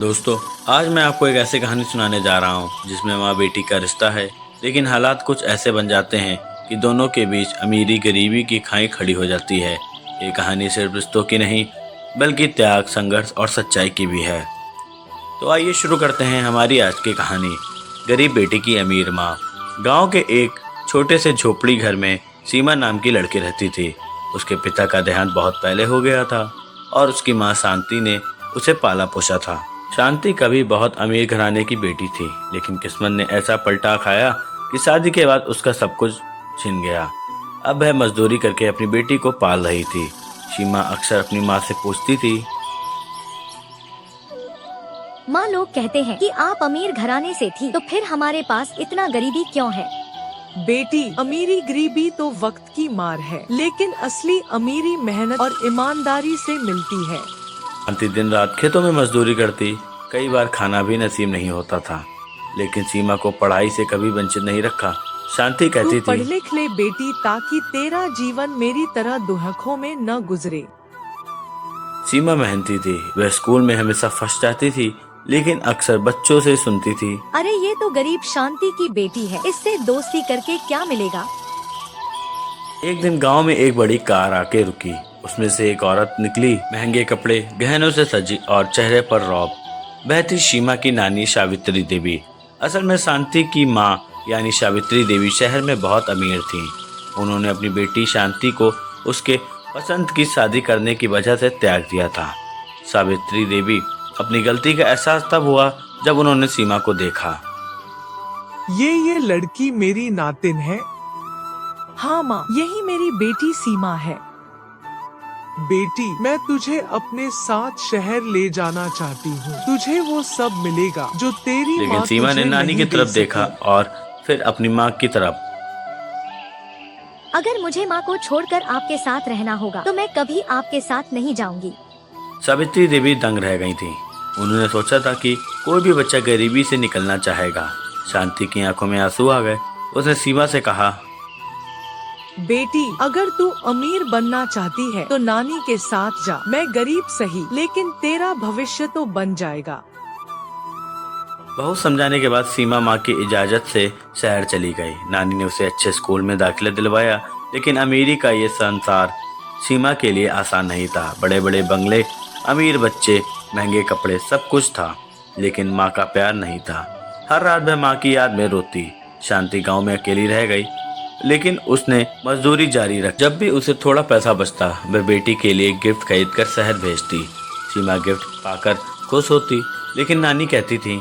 दोस्तों, आज मैं आपको एक ऐसी कहानी सुनाने जा रहा हूँ जिसमें माँ बेटी का रिश्ता है, लेकिन हालात कुछ ऐसे बन जाते हैं कि दोनों के बीच अमीरी गरीबी की खाई खड़ी हो जाती है। ये कहानी सिर्फ रिश्तों की नहीं, बल्कि त्याग, संघर्ष और सच्चाई की भी है। तो आइए शुरू करते हैं हमारी आज की कहानी, गरीब बेटी की अमीर माँ। गांव के एक छोटे से झोपड़ी घर में सीमा नाम की लड़की रहती थी। उसके पिता का देहांत बहुत पहले हो गया था और उसकी माँ शांति ने उसे पाला पोसा था। शांति कभी बहुत अमीर घराने की बेटी थी, लेकिन किस्मत ने ऐसा पलटा खाया कि शादी के बाद उसका सब कुछ छिन गया। अब वह मजदूरी करके अपनी बेटी को पाल रही थी। सीमा अक्सर अपनी माँ से पूछती थी, माँ, लोग कहते हैं कि आप अमीर घराने से थी, तो फिर हमारे पास इतना गरीबी क्यों है? बेटी, अमीरी गरीबी तो वक्त की मार है, लेकिन असली अमीरी मेहनत और ईमानदारी से मिलती है। शांति दिन रात खेतों में मजदूरी करती, कई बार खाना भी नसीब नहीं होता था, लेकिन सीमा को पढ़ाई से कभी वंचित नहीं रखा। शांति कहती तू पढ़ थी, लिख ले बेटी, ताकि तेरा जीवन मेरी तरह दुहकों में न गुजरे। सीमा मेहनती थी। वह स्कूल में हमेशा फर्स्ट जाती थी, लेकिन अक्सर बच्चों से सुनती थी, अरे ये तो गरीब शांति की बेटी है, इससे दोस्ती करके क्या मिलेगा? एक दिन गांव में एक बड़ी कार आके रुकी। उसमें से एक औरत निकली, महंगे कपड़े, गहनों से सजी और चेहरे पर रौब। वह थी सीमा की नानी सावित्री देवी। असल में शांति की माँ यानी सावित्री देवी शहर में बहुत अमीर थी। उन्होंने अपनी बेटी शांति को उसके पसंद की शादी करने की वजह से त्याग दिया था। सावित्री देवी अपनी गलती का एहसास तब हुआ जब उन्होंने सीमा को देखा। ये लड़की मेरी नातिन है। हाँ माँ, यही मेरी बेटी सीमा है। बेटी, मैं तुझे अपने साथ शहर ले जाना चाहती हूँ। तुझे वो सब मिलेगा जो तेरी लेकिन माँ सीमा ने तुझे नानी की नहीं तरफ दे देखा सकी। और फिर अपनी माँ की तरफ। अगर मुझे माँ को छोड़कर आपके साथ रहना होगा, तो मैं कभी आपके साथ नहीं जाऊंगी। सावित्री देवी दंग रह गई थी। उन्होंने सोचा था कि कोई भी बच्चा गरीबी से निकलना चाहेगा। शांति की आंखों में आंसू आ गए। उसने सीमा से कहा, बेटी, अगर तू अमीर बनना चाहती है तो नानी के साथ जा। मैं गरीब सही, लेकिन तेरा भविष्य तो बन जाएगा। बहुत समझाने के बाद सीमा माँ की इजाजत से शहर चली गई। नानी ने उसे अच्छे स्कूल में दाखिला दिलवाया, लेकिन अमीरी का ये संसार सीमा के लिए आसान नहीं था। बड़े बड़े बंगले, अमीर बच्चे, महंगे कपड़े, सब कुछ था, लेकिन माँ का प्यार नहीं था। हर रात वह माँ की याद में रोती। शांति गांव में अकेली रह गई, लेकिन उसने मजदूरी जारी रखी। जब भी उसे थोड़ा पैसा बचता, वह बेटी के लिए गिफ्ट खरीद कर शहर भेजती। सीमा गिफ्ट पाकर खुश होती, लेकिन नानी कहती थी,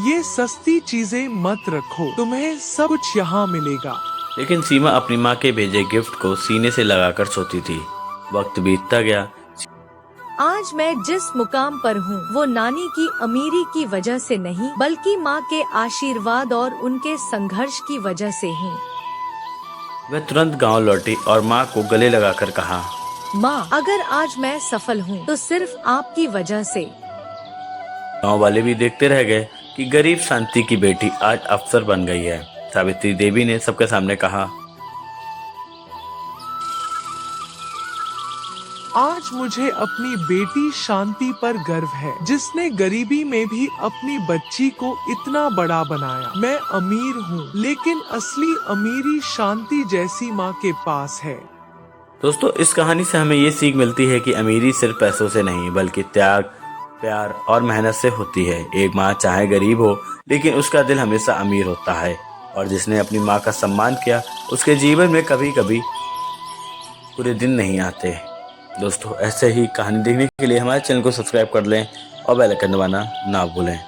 ये सस्ती चीजें मत रखो, तुम्हें सब कुछ यहाँ मिलेगा। लेकिन सीमा अपनी माँ के भेजे गिफ्ट को सीने से लगाकर सोती थी। वक्त बीतता गया। आज मैं जिस मुकाम पर हूँ, वो नानी की अमीरी की वजह से नहीं, बल्कि माँ के आशीर्वाद और उनके संघर्ष की वजह से है। वह तुरंत गांव लौटी और माँ को गले लगाकर कहा, माँ, अगर आज मैं सफल हूँ, तो सिर्फ आपकी वजह से। गांव वाले भी देखते रह गए कि गरीब शांति की बेटी आज अफसर बन गई है। सावित्री देवी ने सबके सामने कहा, आज मुझे अपनी बेटी शांति पर गर्व है, जिसने गरीबी में भी अपनी बच्ची को इतना बड़ा बनाया। मैं अमीर हूँ, लेकिन असली अमीरी शांति जैसी माँ के पास है। दोस्तों, इस कहानी से हमें ये सीख मिलती है कि अमीरी सिर्फ पैसों से नहीं, बल्कि त्याग, प्यार और मेहनत से होती है। एक माँ चाहे गरीब हो, लेकिन उसका दिल हमेशा अमीर होता है, और जिसने अपनी माँ का सम्मान किया, उसके जीवन में कभी कभी पूरे दिन नहीं आते। दोस्तों, ऐसे ही कहानी देखने के लिए हमारे चैनल को सब्सक्राइब कर लें और बेल आइकन दबाना ना भूलें।